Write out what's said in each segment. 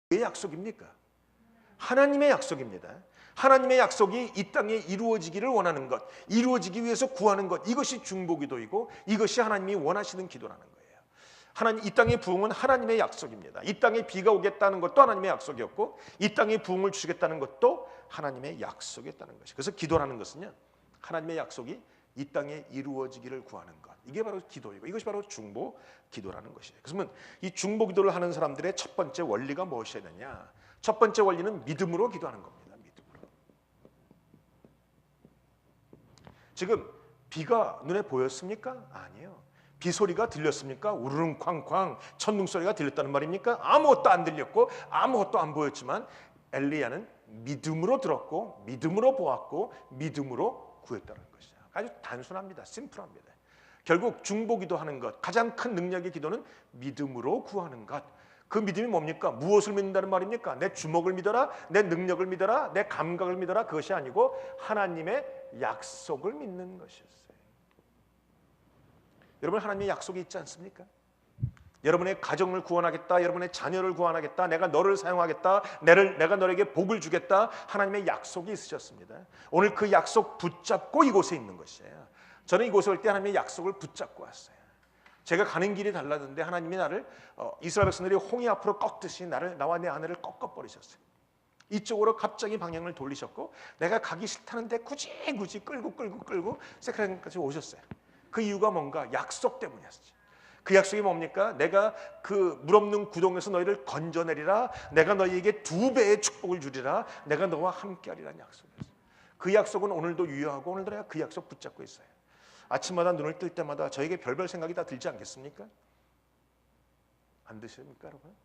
왜 약속입니까? 하나님의 약속입니다. 하나님의 약속이 이 땅에 이루어지기를 원하는 것, 이루어지기 위해서 구하는 것, 이것이 중보기도이고 이것이 하나님이 원하시는 기도라는 거예요. 하나님, 이 땅의 부흥은 하나님의 약속입니다. 이 땅에 비가 오겠다는 것도 하나님의 약속이었고 이 땅에 부흥을 주시겠다는 것도 하나님의 약속이었다는 것이에요. 그래서 기도라는 것은요, 하나님의 약속이 이 땅에 이루어지기를 구하는 것, 이게 바로 기도이고 이것이 바로 중보 기도라는 것이에요. 그러면 이 중보 기도를 하는 사람들의 첫 번째 원리가 무엇이어야 되냐? 첫 번째 원리는 믿음으로 기도하는 겁니다. 믿음으로. 지금 비가 눈에 보였습니까? 아니에요. 비 소리가 들렸습니까? 우르릉 쾅쾅 천둥 소리가 들렸다는 말입니까? 아무것도 안 들렸고 아무것도 안 보였지만 엘리야는 믿음으로 들었고 믿음으로 보았고 믿음으로 구했다는 것이죠. 아주 단순합니다. 심플합니다. 결국 중보기도 하는 것, 가장 큰 능력의 기도는 믿음으로 구하는 것. 그 믿음이 뭡니까? 무엇을 믿는다는 말입니까? 내 주먹을 믿어라, 내 능력을 믿어라, 내 감각을 믿어라, 그것이 아니고 하나님의 약속을 믿는 것이었어요. 여러분, 하나님의 약속이 있지 않습니까? 여러분의 가정을 구원하겠다, 여러분의 자녀를 구원하겠다, 내가 너를 사용하겠다, 내가 너에게 복을 주겠다, 하나님의 약속이 있으셨습니다. 오늘 그 약속 붙잡고 이곳에 있는 것이에요. 저는 이곳에 올 때 하나님의 약속을 붙잡고 왔어요. 제가 가는 길이 달랐는데 하나님이 나를 이스라엘 백성들이 홍해 앞으로 꺾듯이 나와 내 아내를 꺾어버리셨어요. 이쪽으로 갑자기 방향을 돌리셨고 내가 가기 싫다는데 굳이 끌고 세크라까지 오셨어요. 그 이유가 뭔가? 약속 때문이었어요. 그 약속이 뭡니까? 내가 그 물 없는 구덩이에서 너희를 건져내리라, 내가 너희에게 2배의 축복을 주리라, 내가 너와 함께하리라는 약속이었어요. 그 약속은 오늘도 유효하고 오늘도 내가 그 약속 붙잡고 있어요. 아침마다 눈을 뜰 때마다 저에게 별별 생각이 다 들지 않겠습니까? 안 드십니까, 여러분?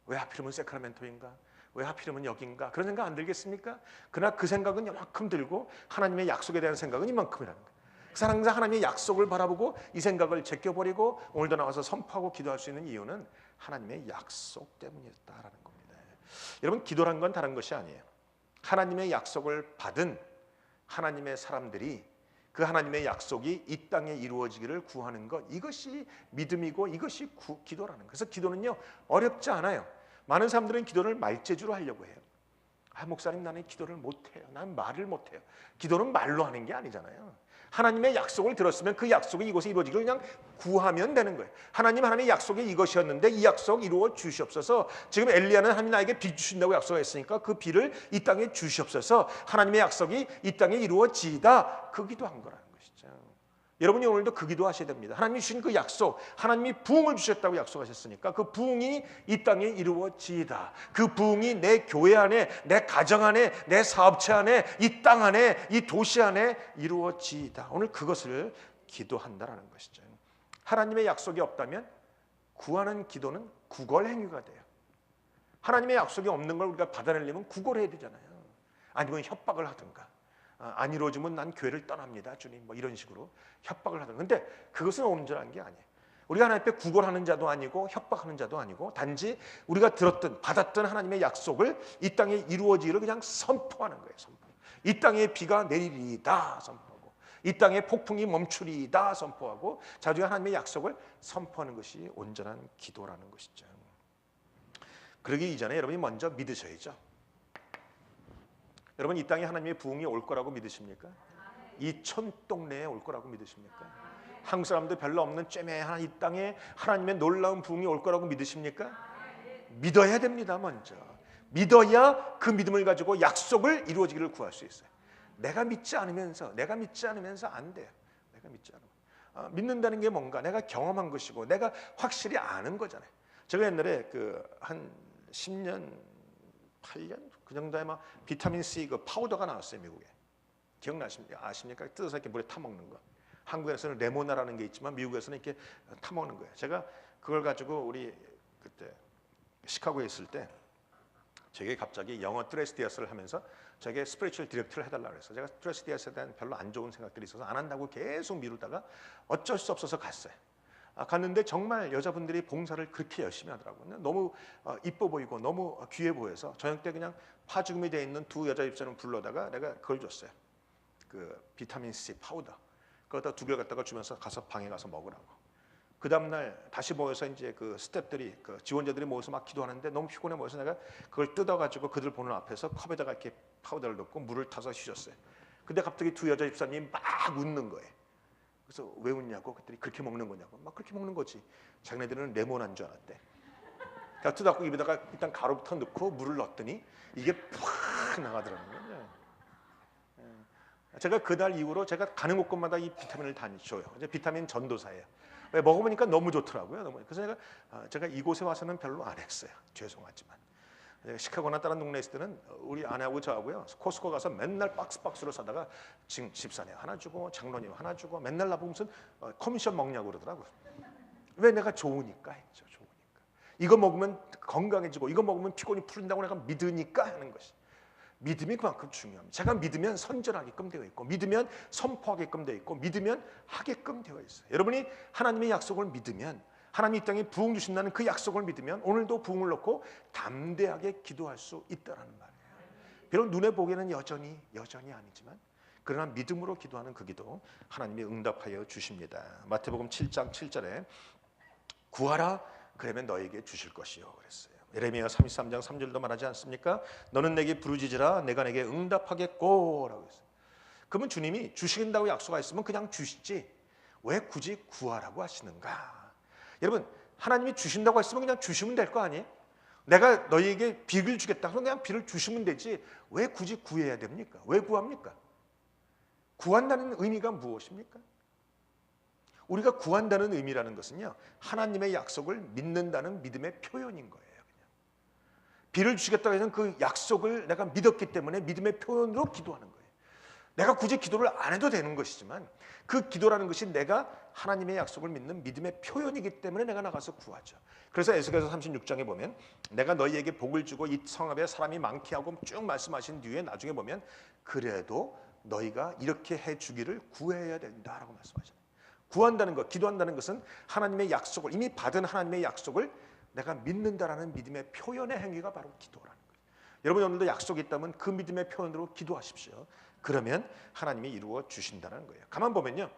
왜 하필이면 세크라멘토인가? 왜 하필이면 여긴가? 그런 생각 안 들겠습니까? 그러나 그 생각은 이만큼 들고 하나님의 약속에 대한 생각은 이만큼이라는 거예요. 그래서 항상 하나님의 약속을 바라보고 이 생각을 제껴버리고 오늘도 나와서 선포하고 기도할 수 있는 이유는 하나님의 약속 때문이었다라는 겁니다. 여러분, 기도란 건 다른 것이 아니에요. 하나님의 약속을 받은 하나님의 사람들이 그 하나님의 약속이 이 땅에 이루어지기를 구하는 것, 이것이 믿음이고 이것이 기도라는 거예요. 그래서 기도는요, 어렵지 않아요. 많은 사람들은 기도를 말재주로 하려고 해요. 목사님, 나는 기도를 못해요. 난 말을 못해요. 기도는 말로 하는 게 아니잖아요. 하나님의 약속을 들었으면 그 약속이 이곳에 이루어지기를 그냥 구하면 되는 거예요. 하나님의 약속이 이것이었는데 이 약속 이루어 주시옵소서. 지금 엘리야는 하나님 나에게 비 주신다고 약속했으니까 그 비를 이 땅에 주시옵소서. 하나님의 약속이 이 땅에 이루어지이다. 그 기도한 거라는 것이죠. 여러분이 오늘도 그 기도하셔야 됩니다. 하나님이 주신 그 약속, 하나님이 부흥을 주셨다고 약속하셨으니까 그 부흥이 이 땅에 이루어지이다. 그 부흥이 내 교회 안에, 내 가정 안에, 내 사업체 안에, 이 땅 안에, 이 도시 안에 이루어지이다. 오늘 그것을 기도한다라는 것이죠. 하나님의 약속이 없다면 구하는 기도는 구걸 행위가 돼요. 하나님의 약속이 없는 걸 우리가 받아내려면 구걸해야 되잖아요. 아니면 협박을 하든가. 안 이루어지면 난 교회를 떠납니다, 주님. 뭐 이런 식으로 협박을 하든. 근데 그것은 온전한 게 아니에요. 우리가 하나님 앞에 구걸하는 자도 아니고 협박하는 자도 아니고 단지 우리가 받았던 하나님의 약속을 이 땅에 이루어지기를 그냥 선포하는 거예요. 선포. 이 땅에 비가 내리리이다 선포하고 이 땅에 폭풍이 멈추리이다 선포하고 자주가 하나님의 약속을 선포하는 것이 온전한 기도라는 것이죠. 그러기 이전에 여러분이 먼저 믿으셔야죠. 여러분, 이 땅에 하나님의 부흥이 올 거라고 믿으십니까? 이 촌동네에 올 거라고 믿으십니까? 한국 사람들 별로 없는 쬐매한 이 땅에 하나님의 놀라운 부흥이 올 거라고 믿으십니까? 믿어야 됩니다. 먼저 믿어야 그 믿음을 가지고 약속을 이루어지기를 구할 수 있어요. 내가 믿지 않으면서 안 돼요. 내가 믿지 않으면 믿는다는 게 뭔가? 내가 경험한 것이고 내가 확실히 아는 거잖아요. 제가 옛날에 한 10년 8년 그 정도에 막 비타민 C 그 파우더가 나왔어요, 미국에. 기억나십니까? 아십니까? 뜯어서 이렇게 물에 타 먹는 거. 한국에서는 레모나라는 게 있지만 미국에서는 이렇게 타 먹는 거예요. 제가 그걸 가지고 우리 그때 시카고에 있을 때 제게 갑자기 영어 트레스디아스를 하면서 저에게 스피리추얼 디렉터를 해달라고 그랬어요. 제가 트레스디아스에 대한 별로 안 좋은 생각들이 있어서 안 한다고 계속 미루다가 어쩔 수 없어서 갔어요. 갔는데 정말 여자분들이 봉사를 그렇게 열심히 하더라고요. 너무 이뻐 보이고 너무 귀해 보여서 저녁 때 그냥 파죽음이 되어 있는 두 여자 입사를 불러다가 내가 그걸 줬어요. 그 비타민 C 파우더. 그거다 2개 갖다가 주면서 가서 방에 가서 먹으라고. 그 다음날 다시 모여서 이제 그 스태프들이 그 지원자들이 모여서 막 기도하는데 너무 피곤해 모여서 내가 그걸 뜯어가지고 그들 보는 앞에서 컵에다가 이렇게 파우더를 넣고 물을 타서 휘졌어요. 근데 갑자기 두 여자 집사님이 막 웃는 거예요. 그래서 왜 웃냐고 그랬더니 그렇게 먹는 거냐고. 막 그렇게 먹는 거지. 자기네들은 레몬한 줄 알았대. 그러니까 뜯어갖고 입에다가 일단 가루부터 넣고 물을 넣었더니 이게 팍 나가더라는 거예요. 제가 그날 이후로 제가 가는 곳곳마다 이 비타민을 다 줘요. 이제 비타민 전도사예요. 왜 먹어보니까 너무 좋더라고요. 그래서 제가 이곳에 와서는 별로 안 했어요. 죄송하지만. 시카고나 다른 동네에 있을 때는 우리 아내하고 저하고요. 코스코 가서 맨날 박스로 사다가 지금 집사님 하나 주고 장로님 하나 주고 맨날 나보고 무슨 커미션 먹냐고 그러더라고요. 왜 내가 좋으니까 했죠. 좋으니까. 이거 먹으면 건강해지고 이거 먹으면 피곤이 풀린다고 내가 믿으니까 하는 것이. 믿음이 그만큼 중요합니다. 제가 믿으면 선전하게끔 되어 있고 믿으면 선포하게끔 되어 있고 믿으면 하게끔 되어 있어요. 여러분이 하나님의 약속을 믿으면 하나님 이 땅에 부흥 주신다는 그 약속을 믿으면 오늘도 부흥을 놓고 담대하게 기도할 수 있다는 말이에요. 비록 눈에 보기에는 여전히 아니지만 그러나 믿음으로 기도하는 그 기도 하나님이 응답하여 주십니다. 마태복음 7장 7절에 구하라 그러면 너에게 주실 것이요 그랬어요. 예레미야 33장 3절도 말하지 않습니까? 너는 내게 부르짖으라 내가 내게 응답하겠고 라고 했어요. 그러면 주님이 주신다고 약속하셨으면 그냥 주시지 왜 굳이 구하라고 하시는가? 여러분 하나님이 주신다고 했으면 그냥 주시면 될 거 아니에요? 내가 너희에게 빚을 주겠다 그럼 그냥 빚을 주시면 되지 왜 굳이 구해야 됩니까? 왜 구합니까? 구한다는 의미가 무엇입니까? 우리가 구한다는 의미라는 것은요 하나님의 약속을 믿는다는 믿음의 표현인 거예요. 비를 주시겠다고 해서 그 약속을 내가 믿었기 때문에 믿음의 표현으로 기도하는 거예요. 내가 굳이 기도를 안 해도 되는 것이지만 그 기도라는 것이 내가 하나님의 약속을 믿는 믿음의 표현이기 때문에 내가 나가서 구하죠. 그래서 에스겔서 36장에 보면 내가 너희에게 복을 주고 이 성읍에 사람이 많게 하고 쭉 말씀하신 뒤에 나중에 보면 그래도 너희가 이렇게 해주기를 구해야 된다라고 말씀하잖아요. 구한다는 것, 기도한다는 것은 하나님의 약속을 이미 받은 하나님의 약속을 내가 믿는다라는 믿음의 표현의 행위가 바로 기도라는 거예요. 여러분 오늘도 약속이 있다면 그 믿음의 표현으로 기도하십시오. 그러면 하나님이 이루어 주신다는 거예요. 가만 보면요.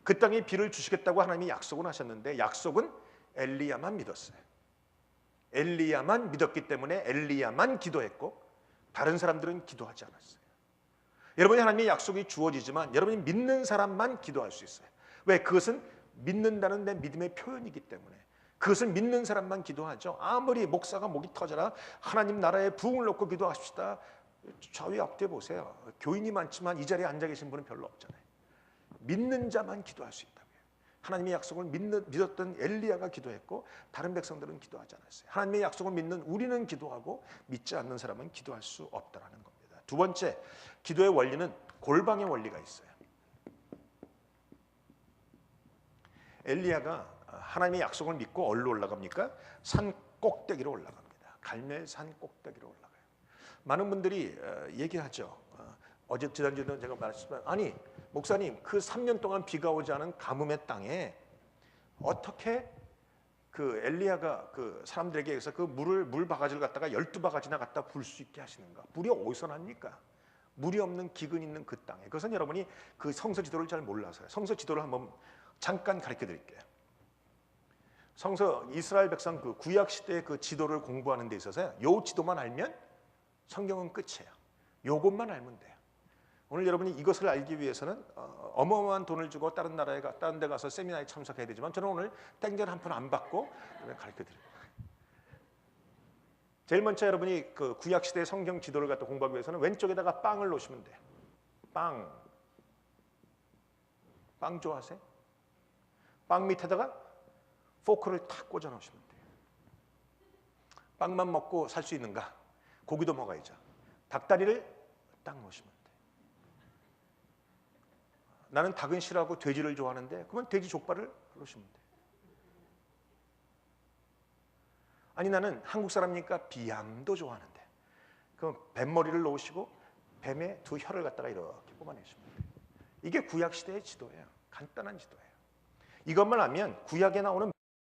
그 땅에 비를 주시겠다고 하나님이 약속을 하셨는데 약속은 엘리야만 믿었어요. 엘리야만 믿었기 때문에 엘리야만 기도했고 다른 사람들은 기도하지 않았어요. 여러분이 하나님의 약속이 주어지지만 여러분이 믿는 사람만 기도할 수 있어요. 왜? 그것은 믿는다는 내 믿음의 표현이기 때문에 그것을 믿는 사람만 기도하죠. 아무리 목사가 목이 터져라 하나님 나라에 부흥을 놓고 기도하십시다. 좌우 앞뒤에 보세요. 교인이 많지만 이 자리에 앉아 계신 분은 별로 없잖아요. 믿는 자만 기도할 수 있다고요. 하나님의 약속을 믿었던 엘리야가 기도했고 다른 백성들은 기도하지 않았어요. 하나님의 약속을 믿는 우리는 기도하고 믿지 않는 사람은 기도할 수 없다는 겁니다. 두 번째, 기도의 원리는 골방의 원리가 있어요. 엘리야가 하나님의 약속을 믿고 어디로 올라갑니까? 산 꼭대기로 올라갑니다. 갈멜산 꼭대기로 올라가요. 많은 분들이 얘기하죠. 어제 지난주에는 제가 말했지만 아니 목사님 그 3년 동안 비가 오지 않은 가뭄의 땅에 어떻게 그 엘리야가 그 사람들에게 해서 그 물 바가지를 갖다가 12바가지나 갖다 부을 수 있게 하시는가? 물이 어디서 납니까? 물이 없는 기근 있는 그 땅에. 그것은 여러분이 그 성서 지도를 잘 몰라서요. 성서 지도를 한번 잠깐 가르쳐 드릴게요. 성서 이스라엘 백성 그 구약 시대의 그 지도를 공부하는 데 있어서요. 요 지도만 알면 성경은 끝이에요. 요것만 알면 돼요. 오늘 여러분이 이것을 알기 위해서는 어마어마한 돈을 주고 다른 데 가서 세미나에 참석해야 되지만 저는 오늘 땡전 한 푼 안 받고 가르쳐 드립니다. 제일 먼저 여러분이 그 구약 시대의 성경 지도를 갖다 공부하기 위해서는 왼쪽에다가 빵을 놓으시면 돼요. 빵 좋아하세요? 빵 밑에다가 포크를 탁 꽂아 놓으시면 돼요. 빵만 먹고 살 수 있는가? 고기도 먹어야죠. 닭다리를 딱 놓으시면 돼요. 나는 닭은 싫어하고 돼지를 좋아하는데 그러면 돼지 족발을 놓으시면 돼요. 아니 나는 한국 사람이니까 비암도 좋아하는데 그럼 뱀머리를 놓으시고 뱀의 두 혀를 갖다가 이렇게 뽑아내시면 돼요. 이게 구약 시대의 지도예요. 간단한 지도예요. 이것만 하면 구약에 나오는